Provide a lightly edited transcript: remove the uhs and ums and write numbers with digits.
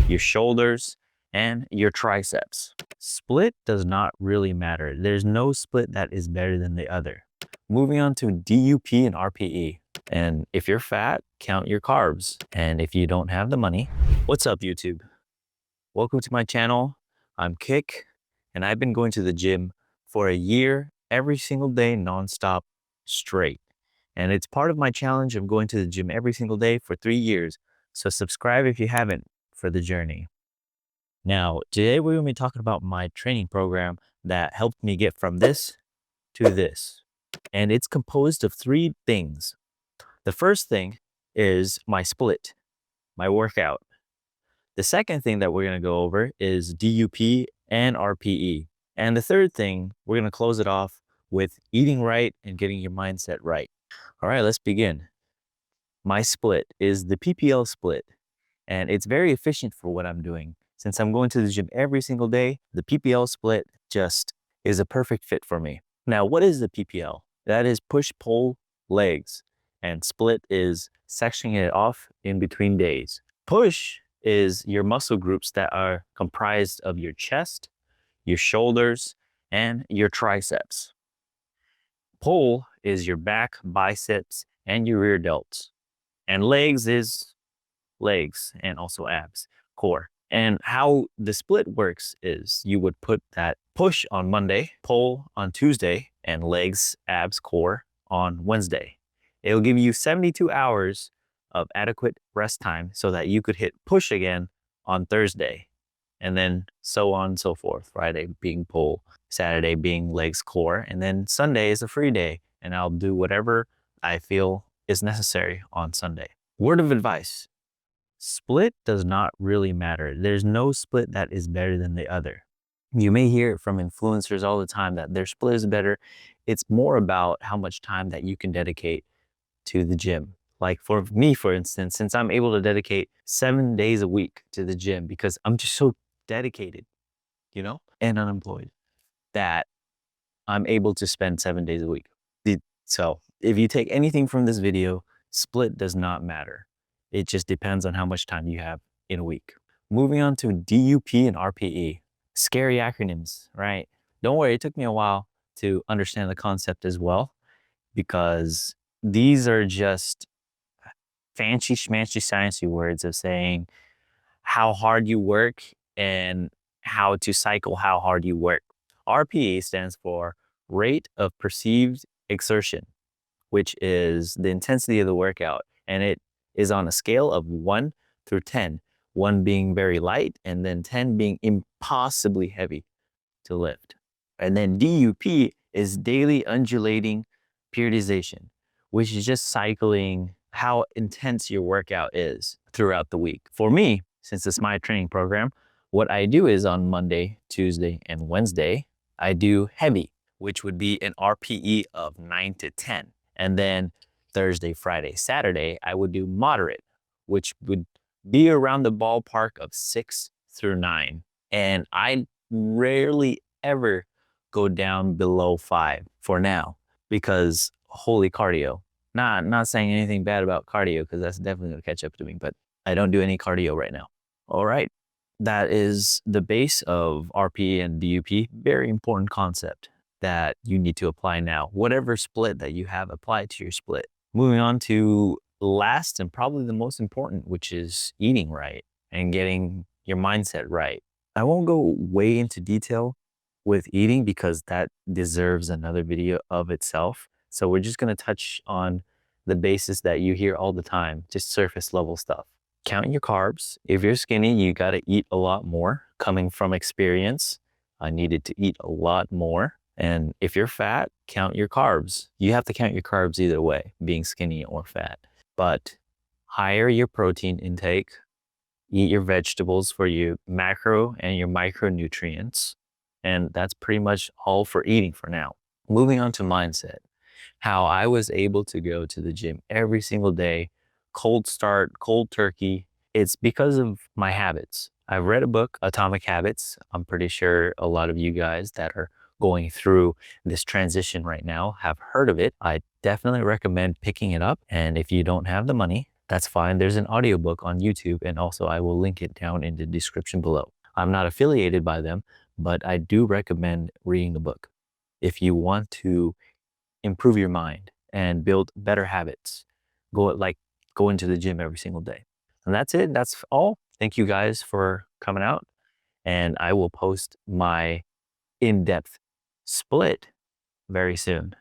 your shoulders, and your triceps. Split does not really matter. There's no split that is better than the other. Moving on to DUP and RPE. And if you're fat, count your carbs. And if you don't have the money, what's up, YouTube? Welcome to my channel. I'm Kick, and I've been going to the gym for a year, every single day, nonstop, straight. And it's part of my challenge of going to the gym every single day for 3 years. So subscribe if you haven't for the journey. Now, today we're going to be talking about my training program that helped me get from this to this. And it's composed of 3 things. The first thing is my split, my workout. The second thing that we're going to go over is DUP and RPE. And the third thing, we're going to close it off with eating right and getting your mindset right. All right, let's begin. My split is the PPL split, and it's very efficient for what I'm doing. Since I'm going to the gym every single day, the PPL split just is a perfect fit for me. Now, what is the PPL? That is push, pull, legs, and split is sectioning it off in between days. Push is your muscle groups that are comprised of your chest, your shoulders, and your triceps. Pull is your back, biceps, and your rear delts. And legs is legs and also abs, core. And how the split works is you would put that push on Monday, pull on Tuesday, and legs, abs, core on Wednesday. It'll give you 72 hours of adequate rest time so that you could hit push again on Thursday, and then so on and so forth. Friday being pull, Saturday being legs, core, and then Sunday is a free day, and I'll do whatever I feel is necessary on Sunday. Word of advice: split does not really matter. There's no split that is better than the other. You may hear it from influencers all the time that their split is better. It's more about how much time that you can dedicate to the gym. Like for me, for instance, since I'm able to dedicate 7 days a week to the gym because I'm just so dedicated, and unemployed, that I'm able to spend 7 days a week. So if you take anything from this video, split does not matter. It just depends on how much time you have in a week. Moving on to DUP and RPE. Scary acronyms, right? Don't worry, it took me a while to understand the concept as well, because these are just fancy schmancy sciencey words of saying how hard you work and how to cycle how hard you work. RPE stands for rate of perceived exertion, which is the intensity of the workout. And it is on a scale of 1 through 10, 1 being very light and then 10 being impossibly heavy to lift. And then DUP is daily undulating periodization, which is just cycling how intense your workout is throughout the week. For me, since it's my training program, what I do is on Monday, Tuesday, and Wednesday, I do heavy, which would be an RPE of 9 to 10. And then Thursday, Friday, Saturday, I would do moderate, which would be around the ballpark of 6 through 9. And I rarely ever go down below 5 for now, because holy cardio. Not saying anything bad about cardio, because that's definitely gonna catch up to me, but I don't do any cardio right now. All right, that is the base of RPE and DUP. Very important concept that you need to apply now. Whatever split that you have, apply it to your split. Moving on to last and probably the most important, which is eating right and getting your mindset right. I won't go way into detail with eating because that deserves another video of itself. So we're just gonna touch on the basis that you hear all the time, just surface level stuff. Count your carbs. If you're skinny, you gotta eat a lot more. Coming from experience, I needed to eat a lot more. And if you're fat, count your carbs. You have to count your carbs either way, being skinny or fat. But higher your protein intake, eat your vegetables for your macro and your micronutrients. And that's pretty much all for eating for now. Moving on to mindset. How I was able to go to the gym every single day, cold start, cold turkey. It's because of my habits. I've read a book, Atomic Habits. I'm pretty sure a lot of you guys that are going through this transition right now have heard of it. I definitely recommend picking it up. And if you don't have the money, that's fine. There's an audiobook on YouTube, and also I will link it down in the description below. I'm not affiliated by them, but I do recommend reading the book if you want to improve your mind and build better habits. Go into the gym every single day. And that's it. That's all. Thank you guys for coming out. And I will post my in-depth split very soon.